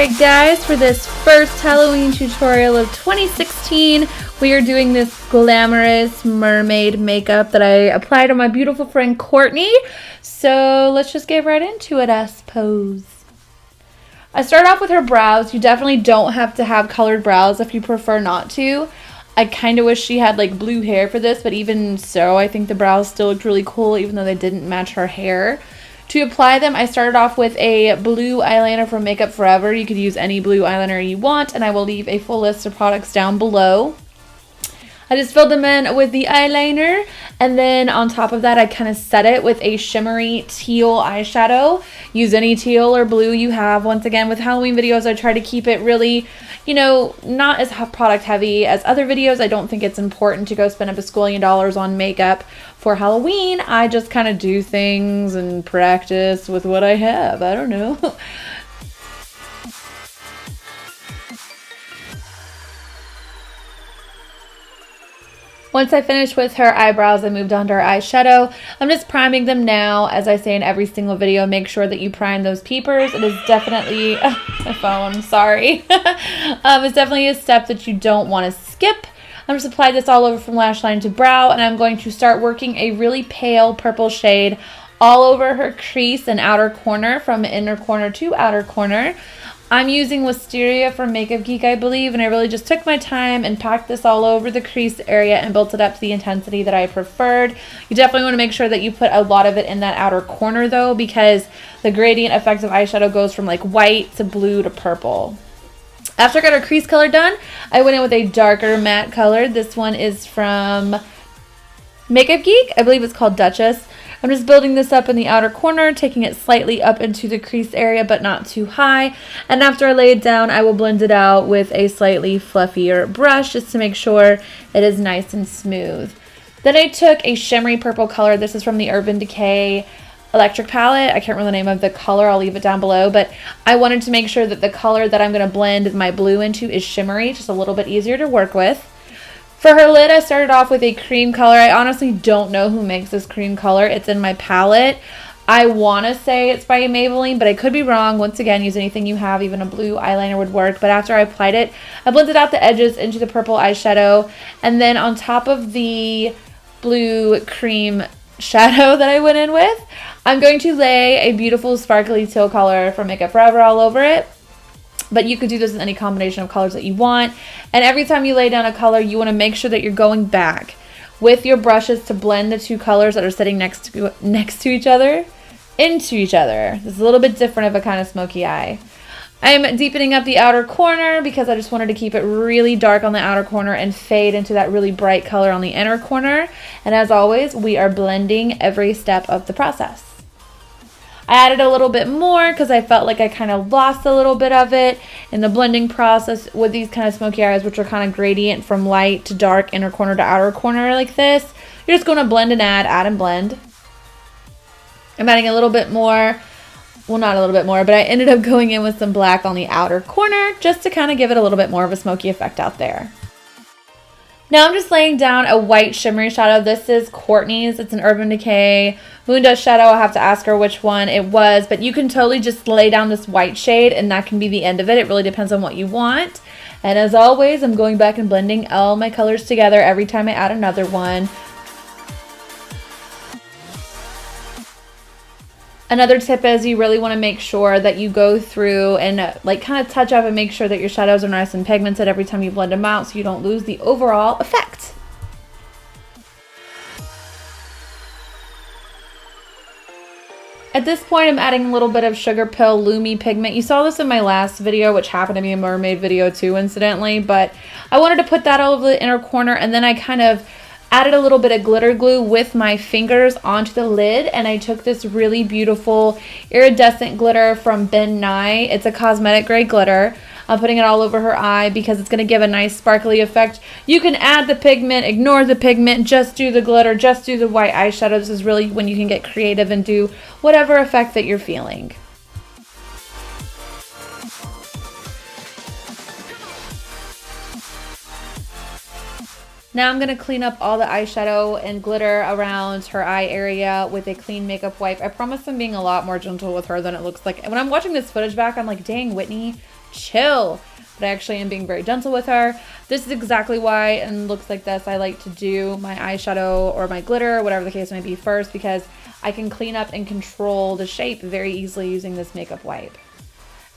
Alright guys, for this first Halloween tutorial of 2016, we are doing this glamorous mermaid makeup that I applied on my beautiful friend Courtney. So let's just get right into it, I suppose. I start off with her brows. You definitely don't have to have colored brows if you prefer not to. I kind of wish she had like blue hair for this, but even so, I think the brows still looked really cool even though they didn't match her hair. To apply them, I started off with a blue eyeliner from Makeup Forever. You could use any blue eyeliner you want, and I will leave a full list of products down below. I just filled them in with the eyeliner, and then on top of that, I kind of set it with a shimmery teal eyeshadow. Use any teal or blue you have. Once again, with Halloween videos, I try to keep it really, not as product heavy as other videos. I don't think it's important to go spend up a squillion dollars on makeup for Halloween. I just kind of do things and practice with what I have. I don't know. Once I finished with her eyebrows, I moved on to her eyeshadow. I'm just priming them now. As I say in every single video, make sure that you prime those peepers. It is definitely, my phone, sorry. It's definitely a step that you don't want to skip. I'm just applying this all over from lash line to brow, and I'm going to start working a really pale purple shade all over her crease and outer corner, from inner corner to outer corner. I'm using Wisteria from Makeup Geek, I believe, and I really just took my time and packed this all over the crease area and built it up to the intensity that I preferred. You definitely want to make sure that you put a lot of it in that outer corner though, because the gradient effect of eyeshadow goes from like white to blue to purple. After I got her crease color done, I went in with a darker matte color. This one is from Makeup Geek. I believe it's called Duchess. I'm just building this up in the outer corner, taking it slightly up into the crease area, but not too high. And after I lay it down, I will blend it out with a slightly fluffier brush just to make sure it is nice and smooth. Then I took a shimmery purple color. This is from the Urban Decay Electric palette. I can't remember the name of the color. I'll leave it down below. But I wanted to make sure that the color that I'm going to blend my blue into is shimmery, just a little bit easier to work with. For her lid, I started off with a cream color. I honestly don't know who makes this cream color. It's in my palette. I want to say it's by Maybelline, but I could be wrong. Once again, use anything you have. Even a blue eyeliner would work. But after I applied it, I blended out the edges into the purple eyeshadow. And then on top of the blue cream shadow that I went in with, I'm going to lay a beautiful sparkly teal color from Makeup Forever all over it. But you could do this in any combination of colors that you want. And every time you lay down a color, you want to make sure that you're going back with your brushes to blend the two colors that are sitting next to each other into each other. This is a little bit different of a kind of smoky eye. I'm deepening up the outer corner because I just wanted to keep it really dark on the outer corner and fade into that really bright color on the inner corner. And as always, we are blending every step of the process. I added a little bit more because I felt like I kind of lost a little bit of it in the blending process with these kind of smoky eyes, which are kind of gradient from light to dark, inner corner to outer corner like this. You're just going to blend and add and blend. I'm adding a little bit more, well, not a little bit more, but I ended up going in with some black on the outer corner just to kind of give it a little bit more of a smoky effect out there. Now I'm just laying down a white shimmery shadow. This is Courtney's. It's an Urban Decay Moondust shadow. I'll have to ask her which one it was, but you can totally just lay down this white shade and that can be the end of it. It really depends on what you want. And as always, I'm going back and blending all my colors together every time I add another one. Another tip is you really want to make sure that you go through and like kind of touch up and make sure that your shadows are nice and pigmented every time you blend them out so you don't lose the overall effect. At this point, I'm adding a little bit of Sugar Pill Lumi pigment. You saw this in my last video, which happened to be a mermaid video too, incidentally, but I wanted to put that all over the inner corner, and then I kind of added a little bit of glitter glue with my fingers onto the lid, and I took this really beautiful iridescent glitter from Nye. It's a cosmetic grade glitter. I'm putting it all over her eye because it's going to give a nice sparkly effect. You can add the pigment, ignore the pigment, just do the glitter, just do the white eyeshadow. This is really when you can get creative and do whatever effect that you're feeling. Now I'm going to clean up all the eyeshadow and glitter around her eye area with a clean makeup wipe. I promise I'm being a lot more gentle with her than it looks like. When I'm watching this footage back, I'm like, dang, Whitney, chill. But I actually am being very gentle with her. This is exactly why, and looks like this, I like to do my eyeshadow or my glitter, whatever the case may be, first, because I can clean up and control the shape very easily using this makeup wipe.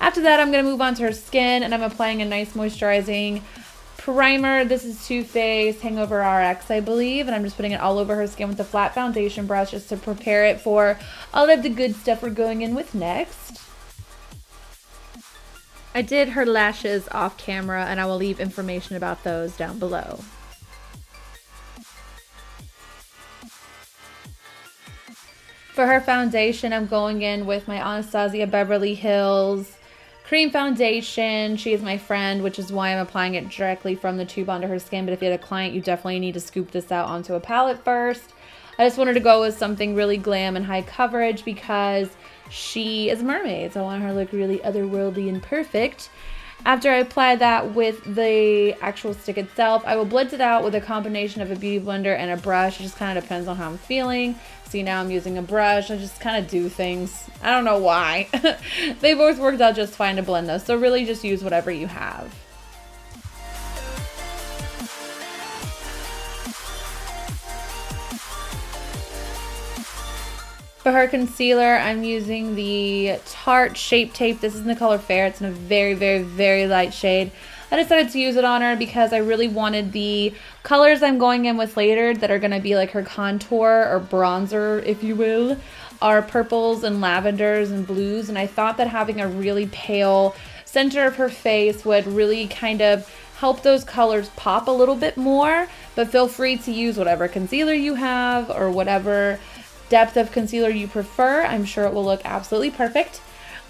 After that, I'm going to move on to her skin, and I'm applying a nice moisturizing primer. This is Too Faced Hangover RX, I believe, and I'm just putting it all over her skin with a flat foundation brush just to prepare it for all of the good stuff we're going in with next. I did her lashes off camera, and I will leave information about those down below. For her foundation, I'm going in with my Anastasia Beverly Hills cream foundation. She is my friend, which is why I'm applying it directly from the tube onto her skin. But if you had a client, you definitely need to scoop this out onto a palette first. I just wanted to go with something really glam and high coverage because she is a mermaid, so I want her to look really otherworldly and perfect. After I apply that with the actual stick itself, I will blend it out with a combination of a beauty blender and a brush. It just kind of depends on how I'm feeling. See, now I'm using a brush. I just kind of do things. I don't know why. They both worked out just fine to blend those, so really just use whatever you have. For her concealer, I'm using the Tarte Shape Tape. This is in the color Fair. It's in a very, very, very light shade. I decided to use it on her because I really wanted the colors I'm going in with later that are going to be like her contour or bronzer, if you will, are purples and lavenders and blues. And I thought that having a really pale center of her face would really kind of help those colors pop a little bit more. But feel free to use whatever concealer you have or whatever depth of concealer you prefer. I'm sure it will look absolutely perfect.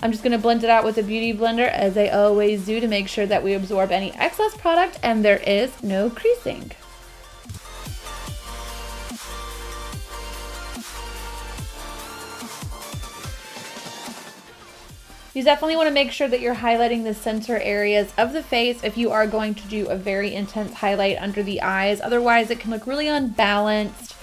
I'm just going to blend it out with a beauty blender as I always do to make sure that we absorb any excess product and there is no creasing. You definitely want to make sure that you're highlighting the center areas of the face if you are going to do a very intense highlight under the eyes. Otherwise, it can look really unbalanced.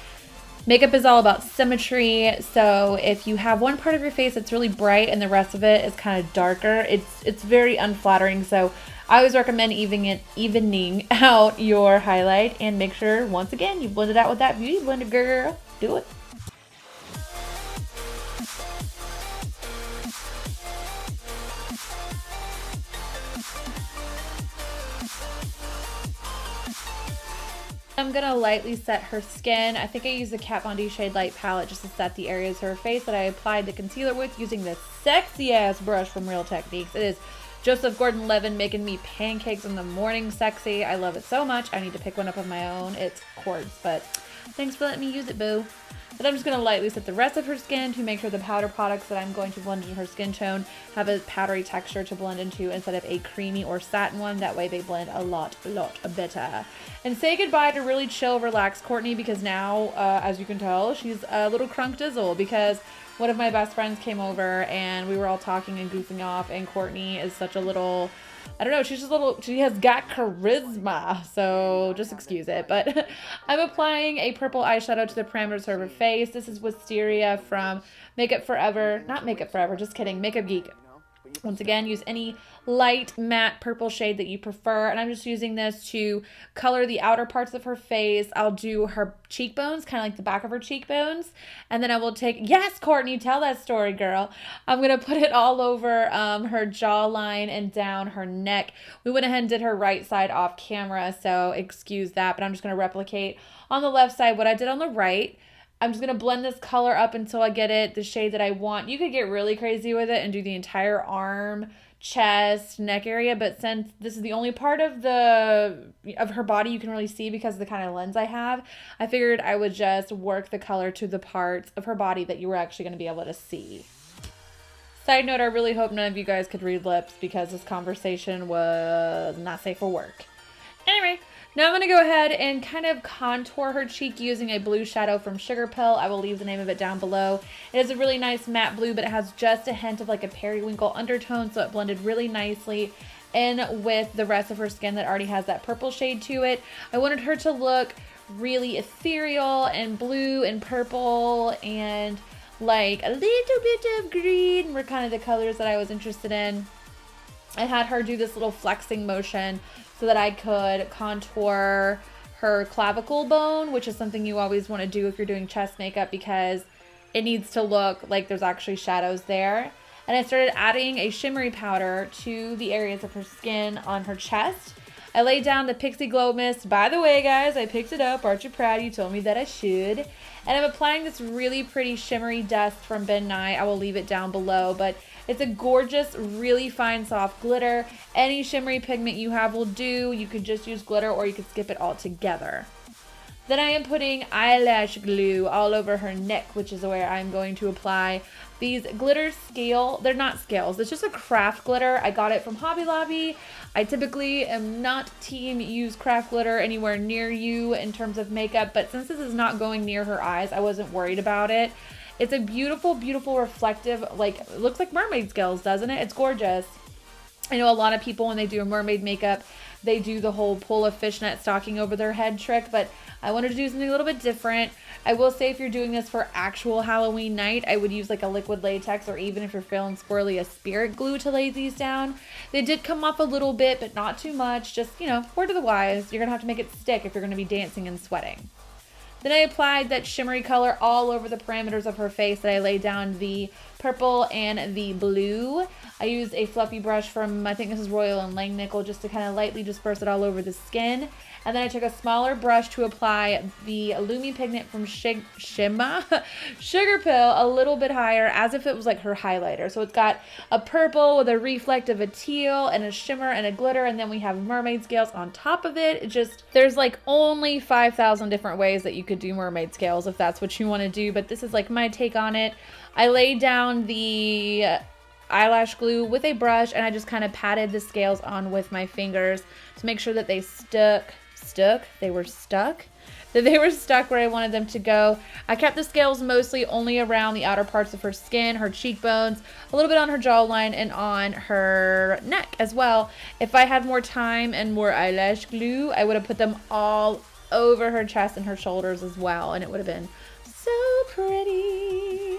Makeup is all about symmetry, so if you have one part of your face that's really bright and the rest of it is kind of darker, it's very unflattering. So I always recommend evening out your highlight and make sure, once again, you blend it out with that beauty blender, girl. Do it. I'm going to lightly set her skin. I think I used the Kat Von D Shade Light palette just to set the areas of her face that I applied the concealer with using this sexy ass brush from Real Techniques. It is Joseph Gordon-Levitt making me pancakes in the morning sexy. I love it so much. I need to pick one up of my own. It's quartz, but thanks for letting me use it, boo. But I'm just going to lightly set the rest of her skin to make sure the powder products that I'm going to blend into her skin tone have a powdery texture to blend into instead of a creamy or satin one. That way they blend a lot better. And say goodbye to really chill, relaxed Courtney, because now, as you can tell, she's a little crunk dizzle because one of my best friends came over and we were all talking and goofing off, and Courtney is such a little, I don't know, she's just a little, she has got charisma, so just excuse it. But I'm applying a purple eyeshadow to the parameters of her face. This is Wisteria from Makeup Forever, not Makeup Forever, just kidding, Makeup Geek. Once again, use any light matte purple shade that you prefer, and I'm just using this to color the outer parts of her face. I'll do her cheekbones, kind of like the back of her cheekbones, and then I will take, yes, Courtney, tell that story, girl. I'm going to put it all over her jawline and down her neck. We went ahead and did her right side off camera, so excuse that, but I'm just going to replicate on the left side what I did on the right. I'm just going to blend this color up until I get it the shade that I want. You could get really crazy with it and do the entire arm, chest, neck area, but since this is the only part of her body you can really see because of the kind of lens I have, I figured I would just work the color to the parts of her body that you were actually going to be able to see. Side note, I really hope none of you guys could read lips because this conversation was not safe for work. Anyway, now I'm going to go ahead and kind of contour her cheek using a blue shadow from Sugar Pill. I will leave the name of it down below. It is a really nice matte blue, but it has just a hint of like a periwinkle undertone, so it blended really nicely in with the rest of her skin that already has that purple shade to it. I wanted her to look really ethereal and blue and purple and like a little bit of green were kind of the colors that I was interested in. I had her do this little flexing motion so that I could contour her clavicle bone, which is something you always want to do if you're doing chest makeup because it needs to look like there's actually shadows there. And I started adding a shimmery powder to the areas of her skin on her chest. I laid down the Pixi Glow Mist. By the way, guys, I picked it up. Aren't you proud? You told me that I should. And I'm applying this really pretty shimmery dust from Ben Nye. I will leave it down below, but it's a gorgeous, really fine, soft glitter. Any shimmery pigment you have will do. You could just use glitter or you could skip it all together. Then I am putting eyelash glue all over her neck, which is where I'm going to apply these glitter scale. They're not scales. It's just a craft glitter. I got it from Hobby Lobby. I typically am not team use craft glitter anywhere near you in terms of makeup, but since this is not going near her eyes, I wasn't worried about it. It's a beautiful, beautiful reflective, like, it looks like mermaid scales, doesn't it? It's gorgeous. I know a lot of people when they do a mermaid makeup, they do the whole pull a fishnet stocking over their head trick, but I wanted to do something a little bit different. I will say if you're doing this for actual Halloween night, I would use like a liquid latex, or even if you're feeling squirrely, a spirit glue to lay these down. They did come off a little bit, but not too much. Just, you know, word of the wise, you're gonna have to make it stick if you're gonna be dancing and sweating. Then I applied that shimmery color all over the parameters of her face that I laid down the purple and the blue. I used a fluffy brush from, I think this is Royal and Langnickel, just to kind of lightly disperse it all over the skin. And then I took a smaller brush to apply the Lumi Pigment from Sugar Pill a little bit higher, as if it was like her highlighter. So it's got a purple with a reflect of a teal and a shimmer and a glitter, and then we have mermaid scales on top of it. It just, there's like only 5,000 different ways that you could do mermaid scales if that's what you want to do, but this is like my take on it. I laid down the eyelash glue with a brush, and I just kind of patted the scales on with my fingers to make sure that they they were stuck where I wanted them to go. I kept the scales mostly only around the outer parts of her skin, her cheekbones, a little bit on her jawline, and on her neck as well. If I had more time and more eyelash glue, I would have put them all over her chest and her shoulders as well, and it would have been so pretty.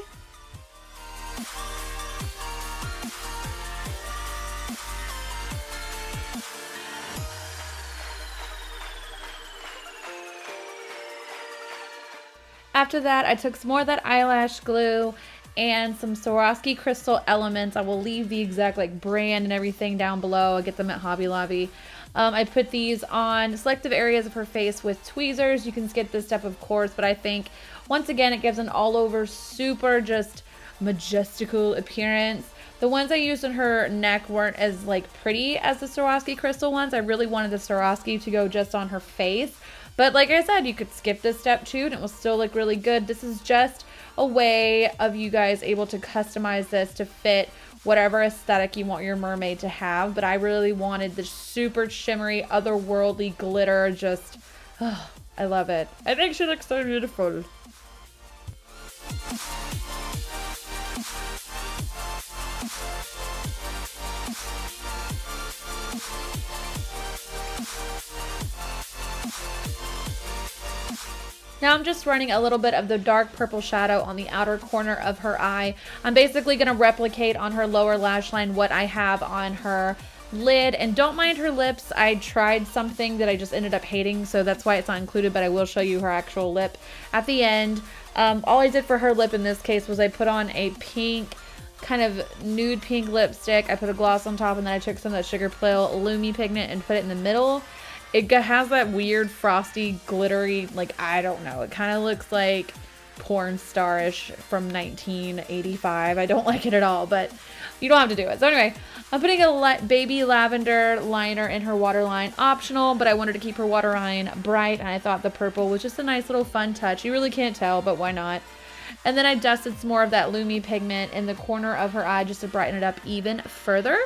After that, I took some more of that eyelash glue and some Swarovski crystal elements. I will leave the exact like brand and everything down below. I get them at Hobby Lobby. I put these on selective areas of her face with tweezers. You can skip this step, of course, but I think once again it gives an all over super just majestical appearance. The ones I used on her neck weren't as like pretty as the Swarovski crystal ones. I really wanted the Swarovski to go just on her face. But like I said, you could skip this step too and it will still look really good. This is just a way of you guys able to customize this to fit whatever aesthetic you want your mermaid to have. But I really wanted the super shimmery, otherworldly glitter. Just, oh, I love it. I think she looks so beautiful. Now I'm just running a little bit of the dark purple shadow on the outer corner of her eye. I'm basically going to replicate on her lower lash line what I have on her lid. And don't mind her lips. I tried something that I just ended up hating, so that's why it's not included, but I will show you her actual lip at the end. All I did for her lip in this case was I put on a pink, kind of nude pink lipstick. I put a gloss on top, and then I took some of that Sugar Pill Lumi Pigment and put it in the middle. It has that weird frosty glittery, like, I don't know, it kind of looks like porn star-ish from 1985. I don't like it at all, but you don't have to do it. So anyway, I'm putting a baby lavender liner in her waterline, optional, but I wanted to keep her waterline bright, and I thought the purple was just a nice little fun touch. You really can't tell, but why not? And then I dusted some more of that Lumi Pigment in the corner of her eye just to brighten it up even further.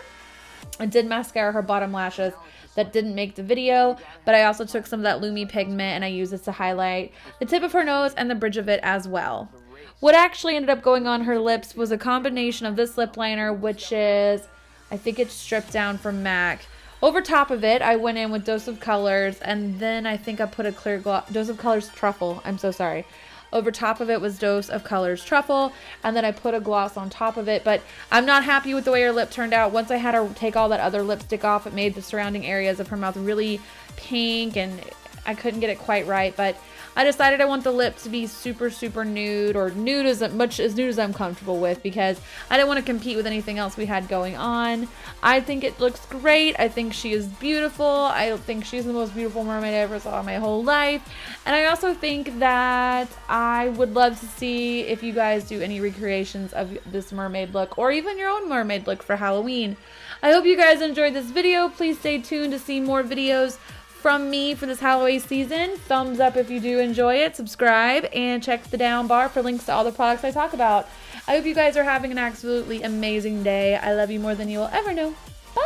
I did mascara her bottom lashes. That didn't make the video, but I also took some of that Lumi Pigment and I used this to highlight the tip of her nose and the bridge of it as well. What actually ended up going on her lips was a combination of this lip liner, which is, I think it's Stripdown from MAC. Over top of it, I went in with Dose of Colors, and then I think I put a clear gloss, Dose of Colors Truffle, I'm so sorry. Over top of it was Dose of Colors Truffle, and then I put a gloss on top of it. But I'm not happy with the way her lip turned out. Once I had her take all that other lipstick off, it made the surrounding areas of her mouth really pink, and I couldn't get it quite right. But I decided I want the lip to be super, super nude, or nude as much as nude as I'm comfortable with, because I didn't want to compete with anything else we had going on. I think it looks great. I think she is beautiful. I think she's the most beautiful mermaid I ever saw in my whole life. And I also think that I would love to see if you guys do any recreations of this mermaid look, or even your own mermaid look for Halloween. I hope you guys enjoyed this video. Please stay tuned to see more videos from me for this Halloween season. Thumbs up if you do enjoy it, subscribe, and check the down bar for links to all the products I talk about. I hope you guys are having an absolutely amazing day. I love you more than you will ever know. Bye!